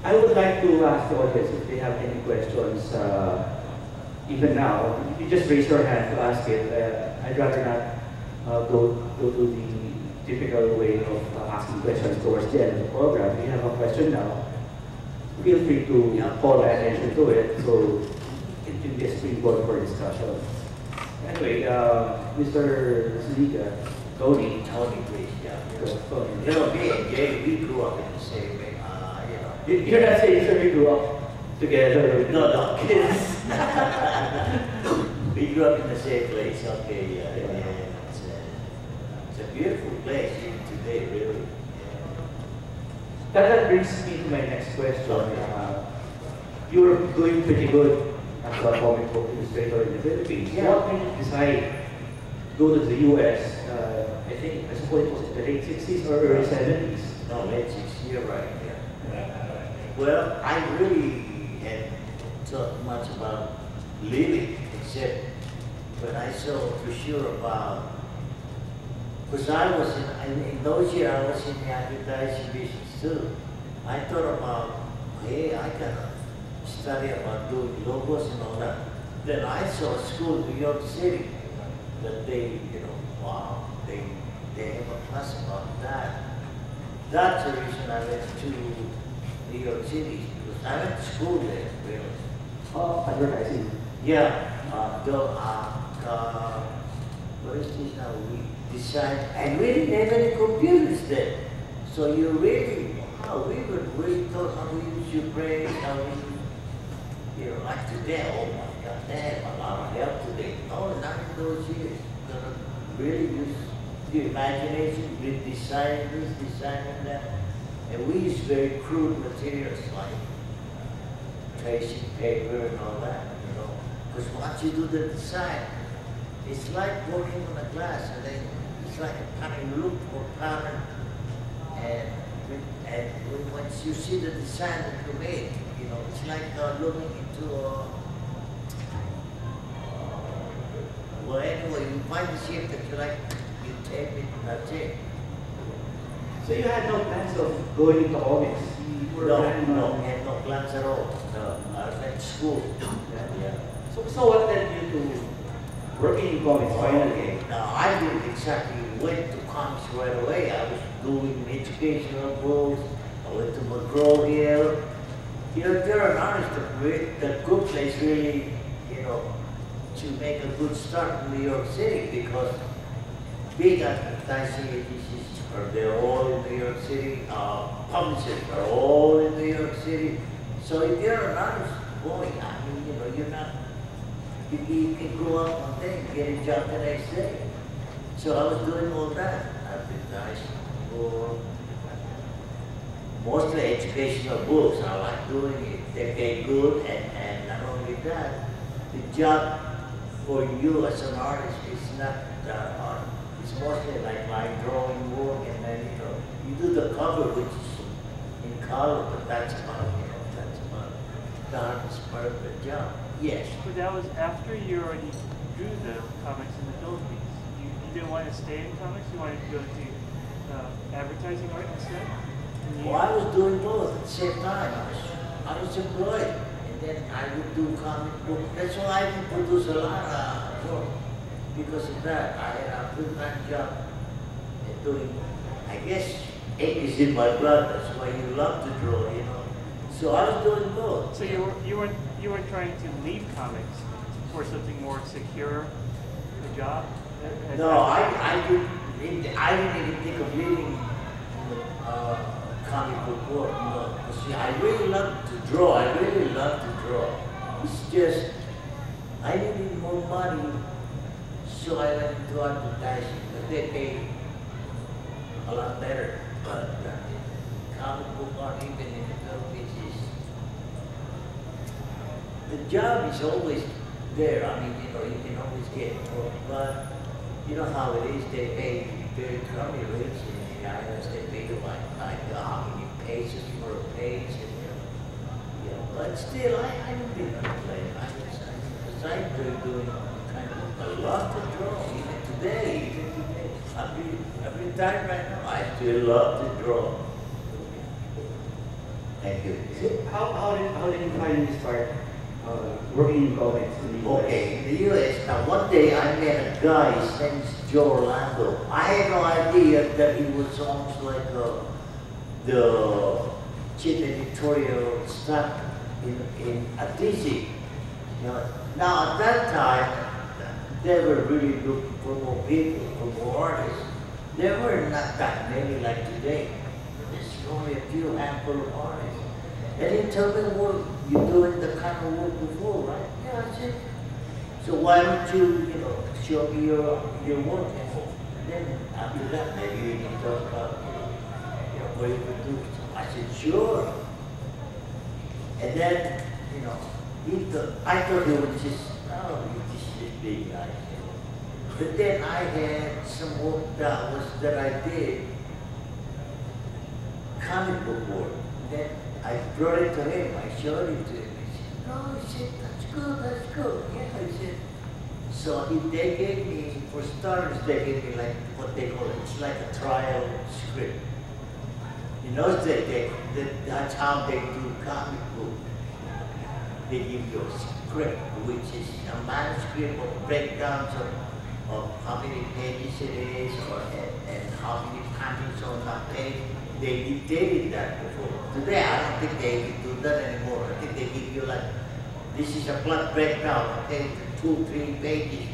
I would like to ask the audience if they have any questions, even now. You just raise your hand to ask it. I'd rather not go to the typical way of asking questions towards the end of the program. If you have a question now, feel free to call attention to it so it can be a springboard for discussion. Anyway, Mr. DeZuniga, Tony, please, yeah. Tony. You know, me and Jay, we grew up in the same way, You're not saying so we grew up together? No, kids. We grew up in the same place, okay, yeah. It's a beautiful place even today, really. That brings me to my next question. You're doing pretty good as a comic book illustrator in the Philippines. Yeah. What made you decide to go to the US? I suppose it was in the late 60s or early 70s? No, late 60s, you're right, yeah. Well, I really had thought much about living, except when I saw for sure about, because I was in those years I was in the advertising business too. I thought about, hey, I gotta study about doing logos and all that. Then I saw a school in New York City that they, wow, they have a class about that. That's the reason I went to New York City, because I went to school there, really. Oh, advertising. Yeah, what is this now? We decided, and we didn't have any computers then. So you really, wow, we would really thought how we use your brain, how we, like today, oh my God, they have a lot of help today. No, not in those years. You gotta really use your imagination, with designing this, designing that. And we use very crude materials like tracing paper and all that, Because once you do the design, it's like working on a glass, and then it's like a pattern, look for pattern, and once you see the design that you made, it's like looking into a, well, anyway, you find the shape that you like, you tape it, and that's it. So you had no plans of going into comics? No, we had no plans at all. No, I was at school. Yeah. So what led you to working in comics finally? No, I didn't exactly went to comics right away. I was doing educational books. I went to McGraw-Hill. There are artists that good place really, to make a good start in New York City, because big advertising agencies they're all in New York City. Publishers are all in New York City. So if you're an artist, boy, you're not, you can grow up one day and get a job the next day. So I was doing all that. Advertising for mostly educational books. I like doing it. They pay good, and not only that, the job for you as an artist is not art. It's mostly like drawing work, and then you do the cover, which is in color, but that's about the hardest part of the job. Yes. But that was after you already drew the comics in the Philippines. You didn't want to stay in comics. You wanted to go to advertising art instead. Well, I was doing both at the same time. I was employed, and then I would do comic book. That's why I could produce a lot of work. Because of that, I had a full-time job at doing, I guess, ink is in my blood. That's why you love to draw, So I was doing both. So you weren't trying to leave comics for something more secure, a job? No, I didn't even think of leaving comic book work. No, because I really love to draw. It's just I needed more money. So I went into advertising, but they pay a lot better. But comic book art, even in the Philippines, the job is always there. You can always get more. But you know how it is, they pay very crummy rates in the islands. They pay you like how many pages for a page. But still, I don't think I'm playing. Because I enjoy doing I love to draw, even today. Every time right now, I still love to draw. Thank you. So how did you finally start working in comics in the US? Okay, in the US, now one day I met a guy, his name is Joe Orlando. I had no idea that he was almost like the chief editorial staff in at DC. You know, now at that time, they were really looking for more people, for more artists. There were not that many like today. There's only a few handful of artists. And he told me, well, you're doing the kind of work before, right? Yeah, I said, so why don't you, show me your work? And then after that, maybe we can talk about, what you could do. So I said, sure. And then, I thought he was just, he's just this big guy. But then I had some work that I did, comic book work. Then I brought it to him, I showed it to him. He said, no, he said, that's good. Yeah, he said. So they gave me, for starters, they gave me like what they call it, it's like a trial script. In those days, that's how they do comic book. They give you a script, which is a manuscript of breakdowns of how many pages it is, and how many panels on that page. They did that before. Today, I don't think they do that anymore. I think they give you like, this is a plot breakdown, okay, 2, 3 pages,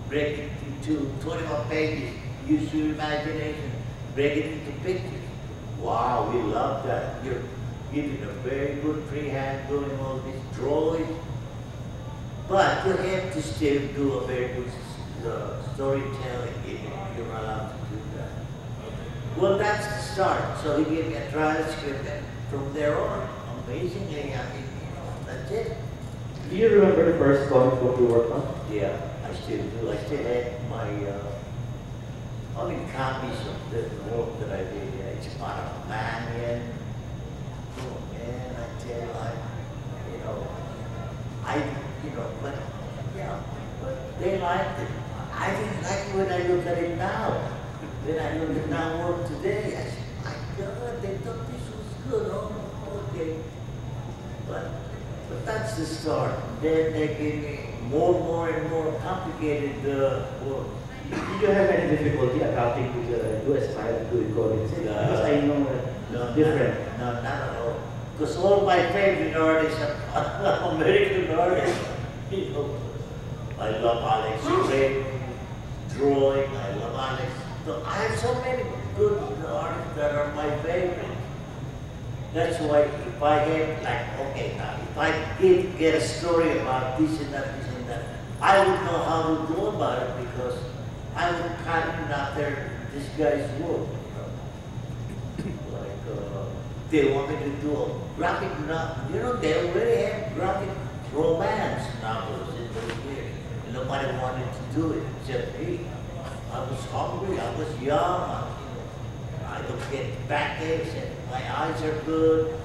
break it into 21 pages, use your imagination, break it into pictures. Wow, we love that. You're giving a very good freehand doing all this drawing. But you have to still do a very good storytelling if you're allowed to do that. Well, that's the start. So he gave me a trial script, and from there on, amazingly, that's it. Do you remember the first comic book you worked on? Yeah, I still do. I still have my, how many copies of the work that I did? Yeah, it's about a man. Oh man, I tell you, but they liked it. I didn't like it when I look at it now. When I look at now work today, I said, my God, they thought this was good. Oh, okay. But that's the start. Then they gave me more and more complicated work. Did you have any difficulty adapting to the US style of doing comics? Because I know it's different. No, not at all. Because all my favorite artists are American artists. I love Alex Raymond, drawing, I love Alex. So I have so many good artists that are my favorite. That's why if I had, like, okay, now, if I get a story about this and that, I would know how to go about it because I would pattern after this guy's work. They want me to do a graphic novel. They already have graphic romance novels in those years. And nobody wanted to do it except me. I was hungry, I was young, I don't get backaches, and my eyes are good.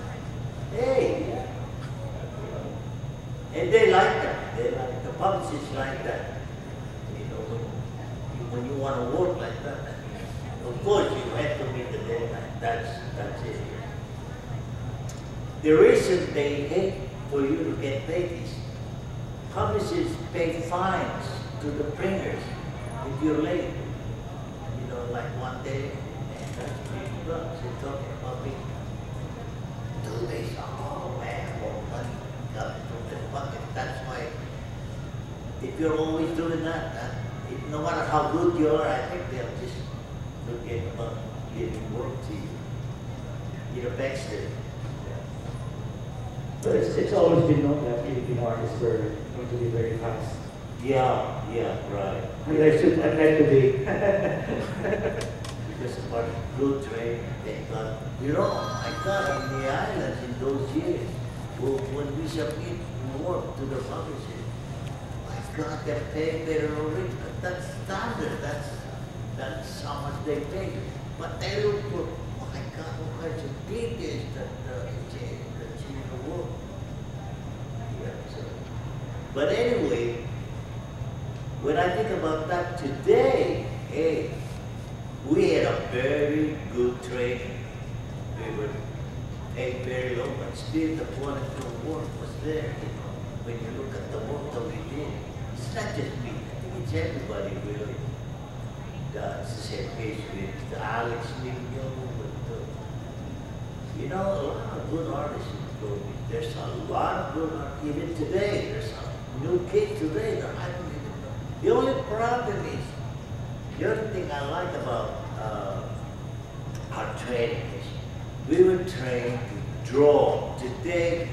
Hey, and they like that. They like the publicists like that. When you want to work like that, of course you have to meet the deadline. That's it. The reason they hate for you to get paid is publishers pay fines to the printers if you're late. Like one day, and that's $50. They're talking about me. 2 days, oh man, more money coming from the pocket. That's why, if you're always doing that, no matter how good you are, I think they'll just forget about giving work to you. It affects them. But it's always been known that Philippine artists were going to be very fast. Yeah, right. Unlike today. Because about blue trade, they got, I got in the islands in those years, when we submit work to the publisher, my God, they pay better already. That's standard, that's how much they pay. But they look for, my God, what kinds of details that achieve the work. Yeah, so. But anyway, when I think about that today, hey, we had a very good training. We were paid very low, but still the quality of work was there, you know. When you look at the work that we did, it's not just me, I think it's everybody really. It's the same case with Alex Nino, you know, a lot of good artists in the movie. There's a lot of good artists, even today, there's a new kid today that I don't even know. The only problem is, the other thing I like about our training is, we were trained to draw. Today,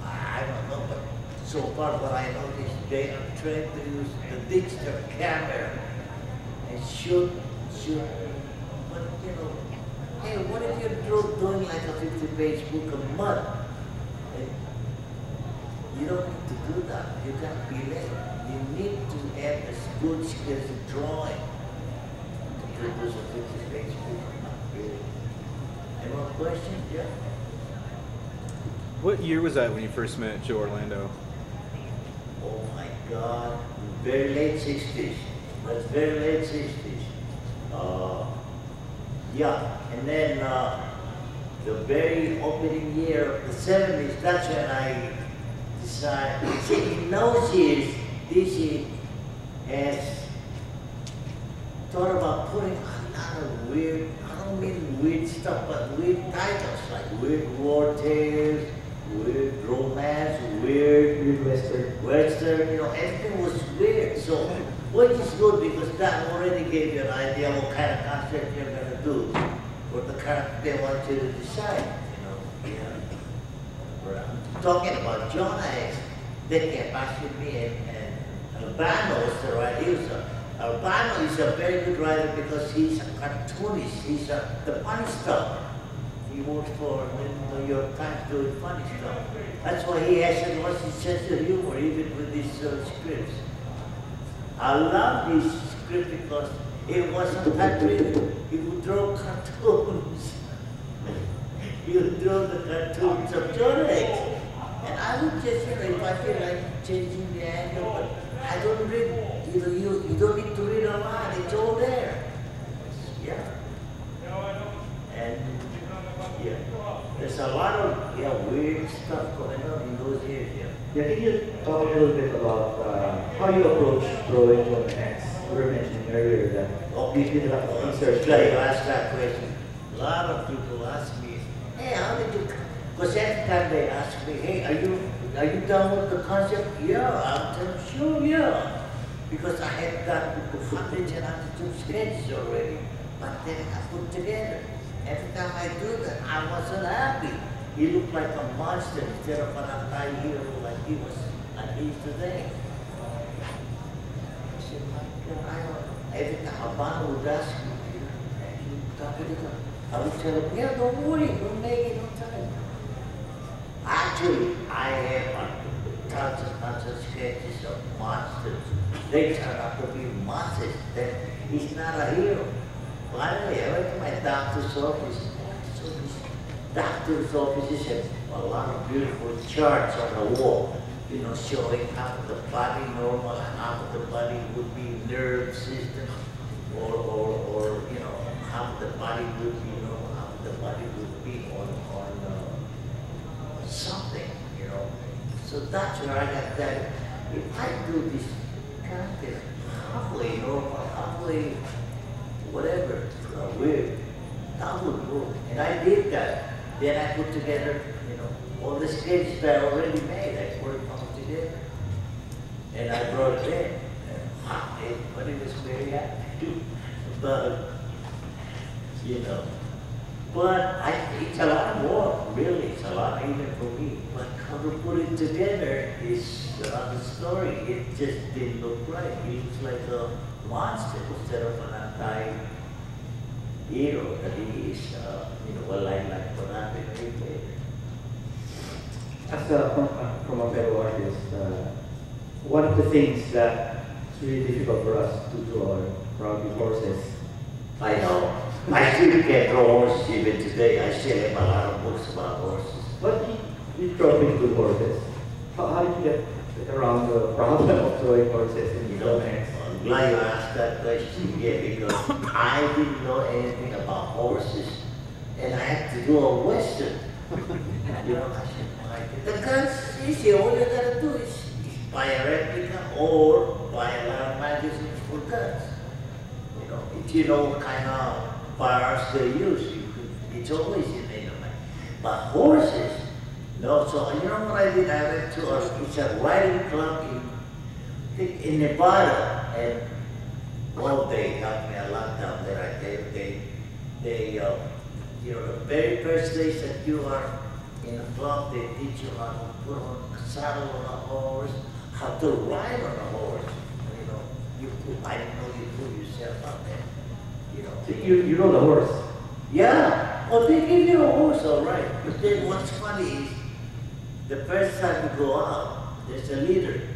I don't know, but so far what I noticed, they are trained to use the digital camera and shoot. But you know, hey, what if you're doing like a 50-page book a month? And you don't need to do that. You can't be late. You need to have as good skills in drawing to produce a 50-page book. Any more questions? Yeah? What year was that when you first met Joe Orlando? Oh my God, very late 60s. That's very late 60s. Yeah, and then the very opening year of the 70s, that's when I decided, see, in those years, DC has thought about putting a lot of weird, I don't mean weird stuff, but weird titles, like Weird War Tales, Weird Romance, Weird Western, you know, everything was weird. So, which is good because that already gave you an idea what kind of concept you're going to do, what the character they want you to decide, you know. Yeah. I'm talking about Jonah X, they kept asking me, and Albano was the writer. Albano is a very good writer because he's a cartoonist, he's the funny stuff. He works for the New York Times doing funny stuff. That's why he has such a sense of humor, even with these scripts. I love this script because it wasn't typewritten. He would draw cartoons. He would draw the cartoons of Jonah X. And I would just, you know, if I feel like changing the angle, but I don't read, you know, you don't need to read a lot, it's all there. Yeah. And yeah, there's a lot of weird stuff going on in those years. Yeah, can you talk a little bit about how you approach drawing Jonah X? You were mentioning earlier that you did a lot of research. You asked that question. A lot of people ask me, hey, how did you? Because every time they ask me, hey, are you done with the concept? Yeah, I'm telling them, sure, yeah. Because I had done hundreds and hundreds of sketches already, but then I put together. Every time I do that, I wasn't happy. He looked like a monster instead of an anti-hero like he was, like he is today. I said, my God, I don't know. Every time Habano would ask me, I would tell him, yeah, don't worry, don't make it on time. Actually, I have tons of sketches of monsters. They turn out to be monsters. He's not a hero. Finally, I went to my doctor's office. So this doctor's offices have a lot of beautiful charts on the wall, you know, showing how the body normal and how the body would be nerve system, or you know, how the body would be normal, how the body would be on something, you know. So that's where I got that. If I do this kind of halfway normal, halfway whatever, weird, that would work. And I did that. Then I put together, you know, all the sketches that I already made, I put them together. And I brought it in. And everybody was very happy. But, you know, it's a lot more, really, it's a lot even for me. But how to put it together is another story. It just didn't look right. It looks like a monster instead of an anti-hero that he is, you know, like what happened later. As from a fellow artist, one of the things that is really difficult for us to draw are probably horses. I know. I still can't draw horses even today. I still have a lot of books about horses. But you draw pretty good horses. How did you get around the problem of drawing horses in the comics? I'm glad you asked that question, yeah, because I didn't know anything about horses. And I had to do a Western. You know, I said, my God. The guns, easy. All you gotta do is buy a replica or buy a lot of magazines for guns. You know, if you know what kind of firearms they use, it's always in the internet. But horses, no. So you know what I did? I went to it's a riding club in Nevada, and well, they helped me a lot down there. They you know, the very first days that you are in a club, they teach you how to put on a saddle on a horse, how to ride on a horse. You know, I didn't know you put yourself out there. You know. So you know the horse? Yeah. Well, they give you a horse, all right. But then what's funny is, the first time you go out, there's a leader.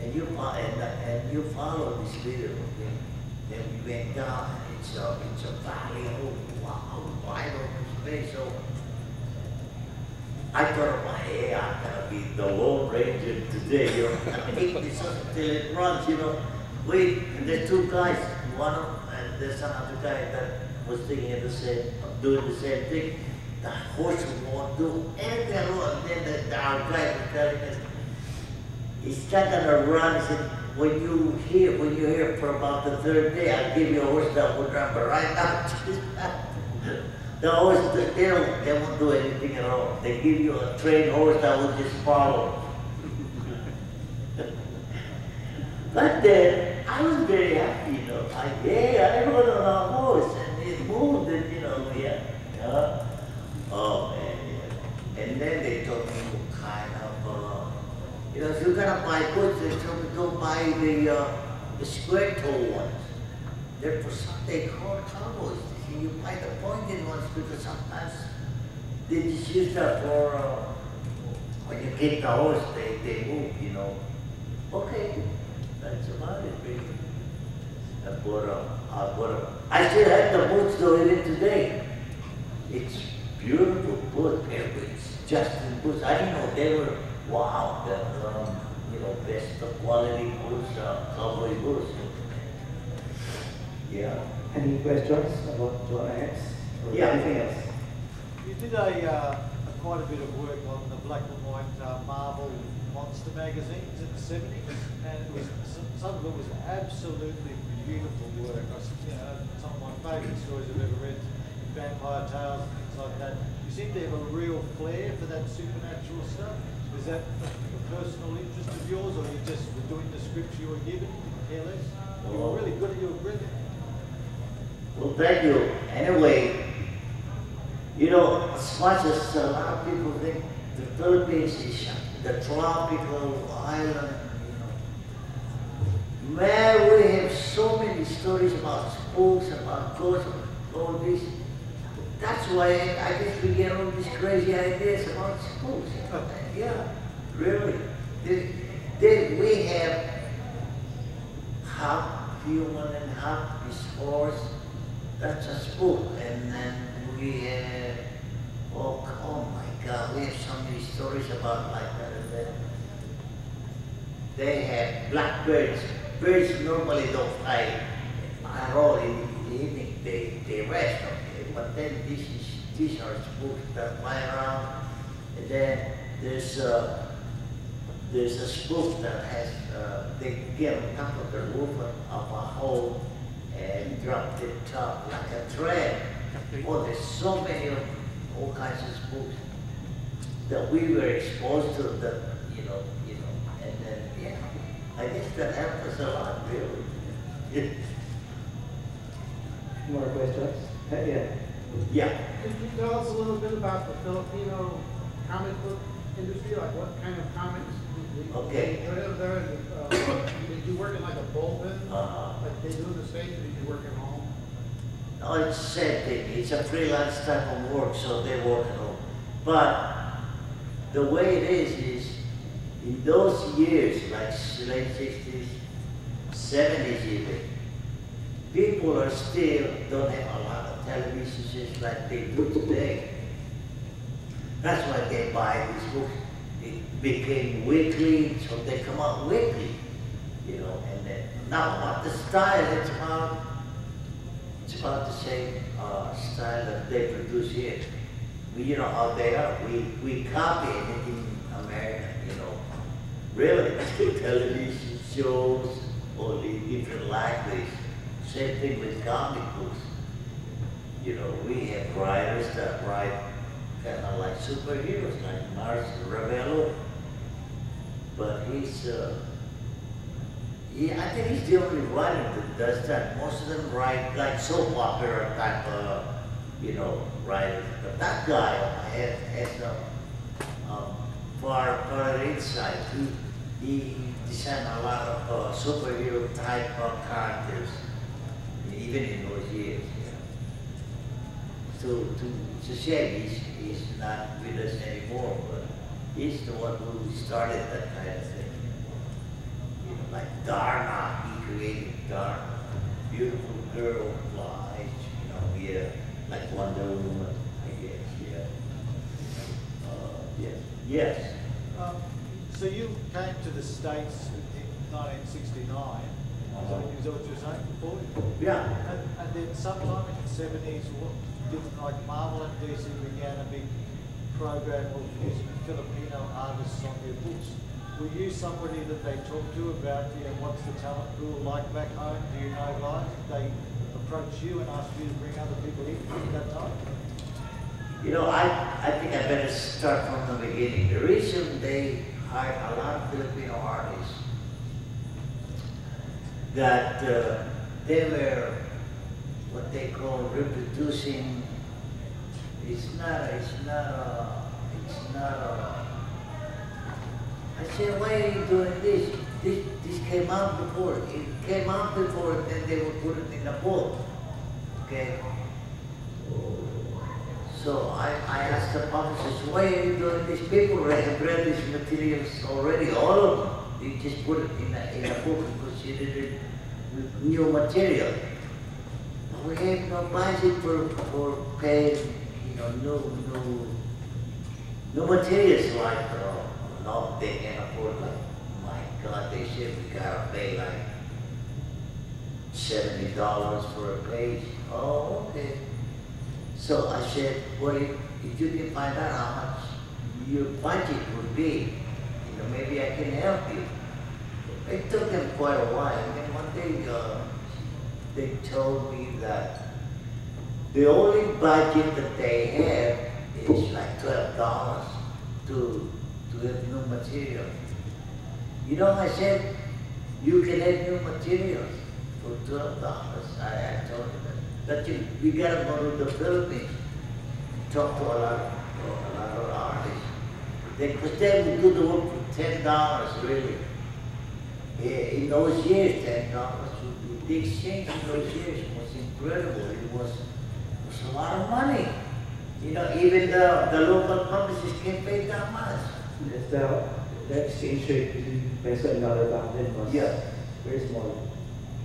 And you follow this leader, okay? Then we went down, and it's a valley, oh, wow, wide open space. So I thought, hey, I'm gonna be the Lone Ranger today, you know. I take this up until it runs, you know. Wait, and there's two guys, and there's another guy that was doing the same thing. The horse won't do anything at all. And then our guy was telling us, he's not gonna run. He said, when you hear for about the third day, I'll give you a horse that will run, but right now, the horse, they won't do anything at all. They give you a trained horse that will just follow. But then, I was very happy, you know. I rode on a horse, and it moved, and, you know, yeah. Oh, man, yeah. And then they told me what kind of, you know, if you're gonna buy boots, they told me don't buy the square toe ones. They're for something they call cowboys. You buy the pointed ones because sometimes they just use that for, when you get the horse, they move, you know. Okay. That's about it, really. I still have the boots though, even today. It's beautiful boot, it's Justin boots. I didn't know they were, wow, you know, best quality boots, cowboy boots. Yeah. Any questions about John X or anything else? You did quite a bit of work on the black and white Marvel monster magazines in the 70s, and it was, some of it was absolutely beautiful work. Some of my favourite stories I've ever read, Vampire Tales and things like that. You seem to have a real flair for that supernatural stuff. Is that a personal interest of yours, or you just were doing the scripts you were given, care less? You were really good, you were brilliant. Well, thank you. Anyway, you know, as much as a lot of people think the Philippines is the tropical island, you know. Man, we have so many stories about spooks, about ghosts, all this. That's why I guess we get all these crazy ideas about spooks. Yeah, really. We have half human and half this horse. That's a spook. And then we have, oh my God, we have so many stories about like that. And then they have blackbirds. Birds normally don't fly at all in the evening. They rest, okay? But then these are spooks that fly around. And then there's a spook that has, they get on top of the roof of a hole and drop the top like a thread. Oh, there's so many of all kinds of spooks that we were exposed to that, you know, and then, yeah, I guess that helped us a lot, really. More questions? Yeah. Yeah. Could you tell us a little bit about the Filipino comic book industry? Like what kind of comics? Okay. Did you work in like a bullpen? Like they do in the States, or did you work at home? No, it's the same thing. It's a freelance type of work, so they work at home. But the way it is in those years, like late 60s, 70s even, people are still don't have a lot of television sets like they do today. That's why they buy these books. It became weekly, so they come out weekly, you know. And then now, what the style? It's about the same style that they produce here. you know how they are. We copy anything American, you know. Really, television shows, only different language. Same thing with comic books. You know, we have writers that write kind of like superheroes, like Mars Ravello. But he's, I think he's the only writer that does that. Most of them write like soap opera type of, you know, writers. But that guy has a far insight. He designed a lot of superhero type of characters, even in those years. So it's a shame he's not with us anymore, but he's the one who started that kind of thing. You know, like Dharma, he created Dharma. Beautiful girl, flies, you know, yeah, like Wonder Woman, I guess, yeah. Yes. Yes. So you came to the States in 1969, is that what you're saying, before? Yeah. And then sometime in the 70s, like Marvel and DC began a big program of using Filipino artists on their books. Were you somebody that they talked to about, you know, what's the talent pool like back home? Do you know guys? Did they approach you and ask you to bring other people in at that time? You know, I think I better start from the beginning. The reason they hired a lot of Filipino artists that they were what they call reproducing. It's not I said, why are you doing this? This came out before. It came out before, and then they would put it in a book. Okay? So I asked the publishers, why are you doing this? People have read these materials already, all of them. You just put it in a book because you did it with new material. We have no budget for paying, you know, no materials like, no, they can't afford, like, my God, they said we gotta pay like $70 for a page. Oh, okay. So I said, well, if you can find out how much your budget would be, you know, maybe I can help you. It took them quite a while. And then one day, they told me that the only budget that they have is like $12 to have new material. You know, I said, you can have new materials for $12. I told them that we gotta go to the Philippines, talk to a lot of artists. Because they would do the work for $10, really. In those years, $10 the exchange in those years was incredible. It was a lot of money. You know, even the local publishers can't pay that much. The exchange rate between peso and dollar back then was very small.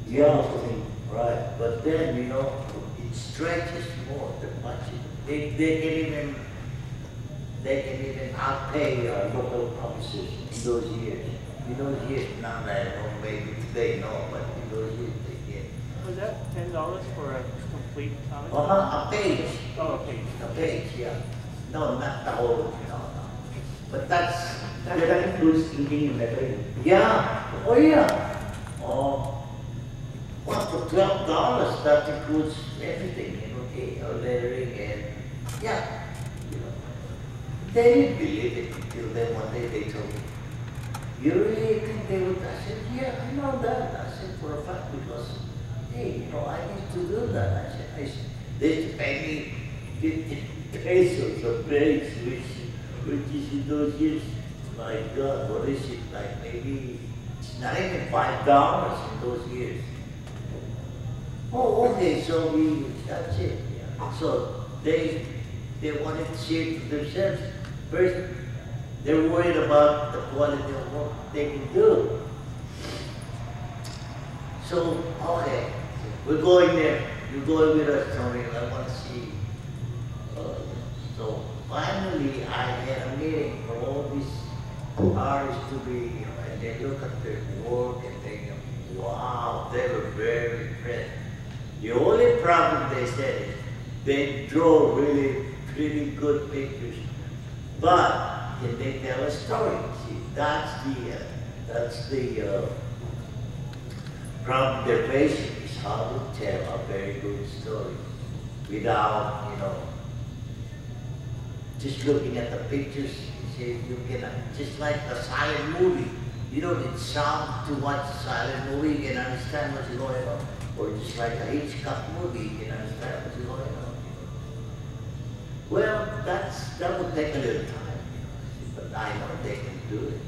Yeah, right. But then, you know, it stretches more the budget. They can even outpay local publishers in those years. In those years, now I don't know, maybe today, no, but in those years they did. Was that $10 for a complete comic? A page. Oh, a page. A page, yeah. No, not the whole, no. But that includes inking and lettering. Yeah. Oh, yeah. Oh. Well, for $12, that includes everything, you know, lettering and, yeah. You know. They didn't believe it until then one day they told me, you really think they would? I said, yeah, I know that. I said, for a fact, because, hey, you know, I need to do that. I said, they used to pay me 50 pesos a page, which is in those years, my God, what is it, like maybe, it's not even $5 in those years. Oh, okay, so that's it. Yeah. So they wanted to see it for themselves. First, they're worried about the quality of work they can do. So, okay, we're going there. You're going with us, Tony. I want to see. So finally, I had a meeting for all these artists to be, you know, and they look at their work and they go, wow, they were very impressed. The only problem they said is they draw really really good pictures. But can they tell a story? See, that's the problem they're facing, is how to tell a very good story without, just looking at the pictures. You see, you can, just like a silent movie. You don't need sound to watch a silent movie, you can understand what's going on. Or just like a Hitchcock movie, you can understand what's going on. Well, that would take a little time, but I know they can do it.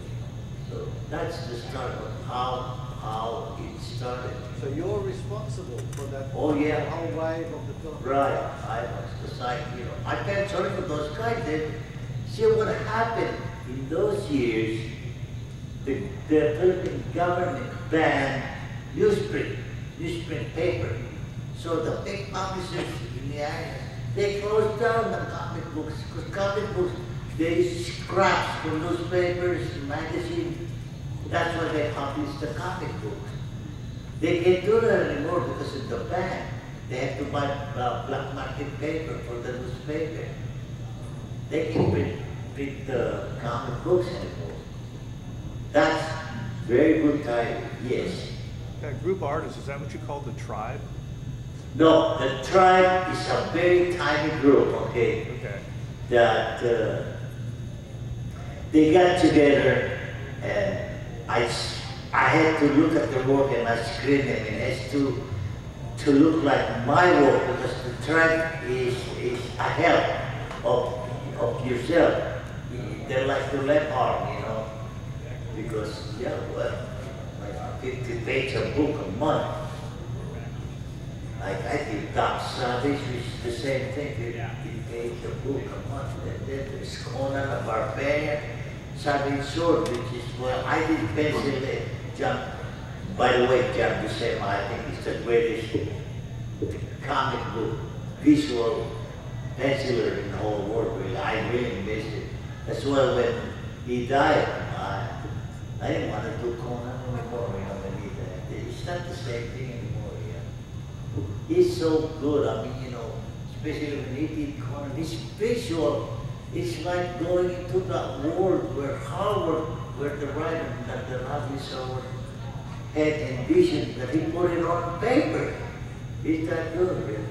So that's the start of how it started. So you're responsible for that Oh yeah. whole wave of the film. Right, I was deciding, I felt sorry for those guys. They see what happened in those years. The Philippine government banned newsprint paper. So the big publishers in the area, they closed down the comic books, because comic books, they scraps from newspapers, magazines. That's why they publish the comic books. They can't do that anymore because of the ban. They have to buy black market paper for the newspaper. They can't print the comic books anymore. That's very good time, yes. That group of artists, is that what you call the tribe? No, the tribe is a very tiny group, okay? Okay. That they got together, and I had to look at the work and I screened them, and it has to look like my work, because the tribe is a help of yourself. They're like the left arm, because, like 50 pages a book a month. Like I did Doc Savage, which is the same thing, 50 pages a book a month. And then there's Conan the Barbarian, Savage Sword, which is, well, I did pencil it, John. By the way, John Buscema, I think is the greatest comic book, visual penciler in the whole world, really. I really miss it. That's why when he died, I didn't want to do Conan anymore, when he died. It's not the same thing anymore, He's so good, especially when he did Conan. His visual, it's like going into that world where the writer, that the novelist had envisioned, that he put it on paper. It's that good, really.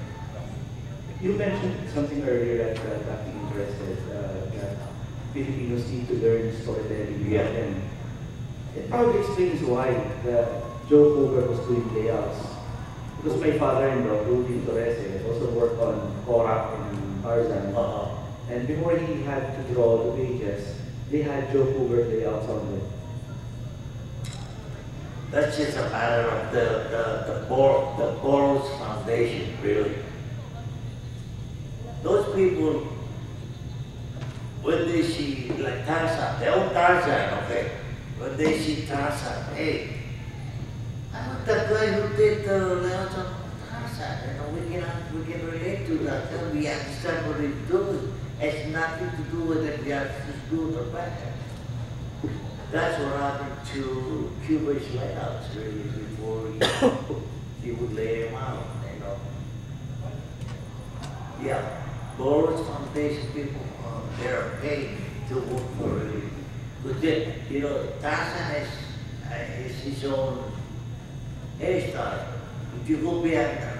You mentioned something earlier that got me interested, that Filipinos need to learn storytelling. Yeah. And it probably explains why Joe Cover was doing layouts. Because my father-in-law, Rudy Torres, also worked on Korak and Tarzan. And before he had to draw the pages, they had Joe Cover layouts on it. That's just a matter of the Boros Foundation, really. Those people, when they see, like Tarzan, they own Tarzan, okay? When they see Tarzan, hey, I'm the guy who did the layouts on Tarzan. We can relate to that, and we understand what he's doing. It has nothing to do with it, we have to do the better. That's what happened to Cuba's layouts, really, before he would lay them out, Yeah, Boros Foundation people, they're paid to work for it. But then, Tarzan has his own hairstyle. If you go back,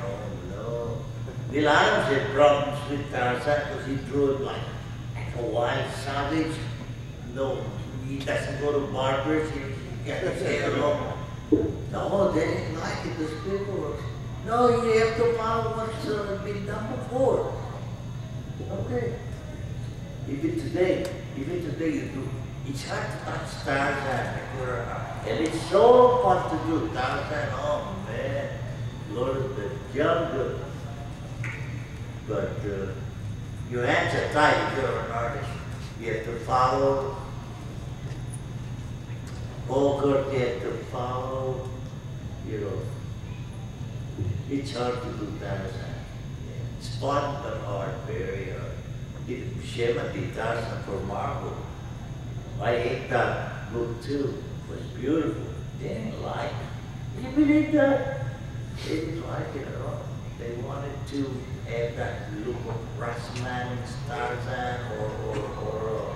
no. Neil Adams had problems with Tarzan because he drew it like a wild savage. No, he doesn't go to barbers, he got his hair long. No, they didn't like it, those people were, no, you have to follow what's been done before. Okay. Even today you do. It's hard to touch Tarzan, and it's so fun to do Tarzan. Oh man, Lord of the Jungle. But your hands are tied if you're an artist. You have to follow Bogart, you have to follow, it's hard to do Tarzan. It's fun but hard, very hard. Buscema did Tarzan for Marvel. I ate that book too. It was beautiful. They didn't like it. Can you believe that? They didn't like it at all. They wanted to have that look of Rashman, Tarzan, or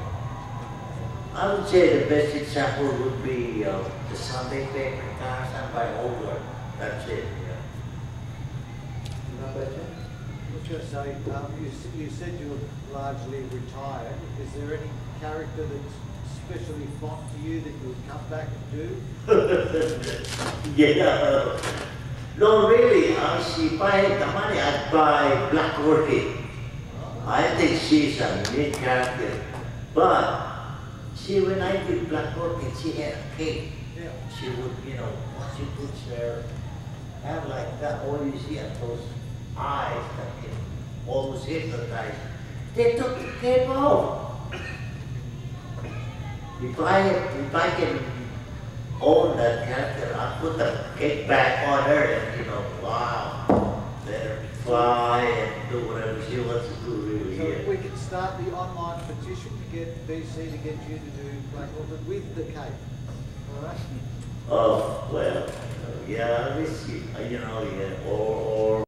I would say the best example would be the Sunday paper Tarzan by Howard. That's it. No question? I was going to say, you said you were largely retired. Is there any character that's especially fond to you that you would come back and do? Yeah. No, really. If I had the money, I'd buy Black Orchid. I think she's a neat character. But see, when I did Black Orchid, she had a cape. Yeah. She would, once she puts her hand like that, all you see are those eyes that can almost hypnotize. They took the cape off. If I can own that character, I'll put the cape back on her and, wow, let her fly and do whatever she wants to do, really. So Yeah. we can start the online petition to get BC to get you to do Black Orchid with the cape. All right? Oh, well, yeah, let me see, yeah, or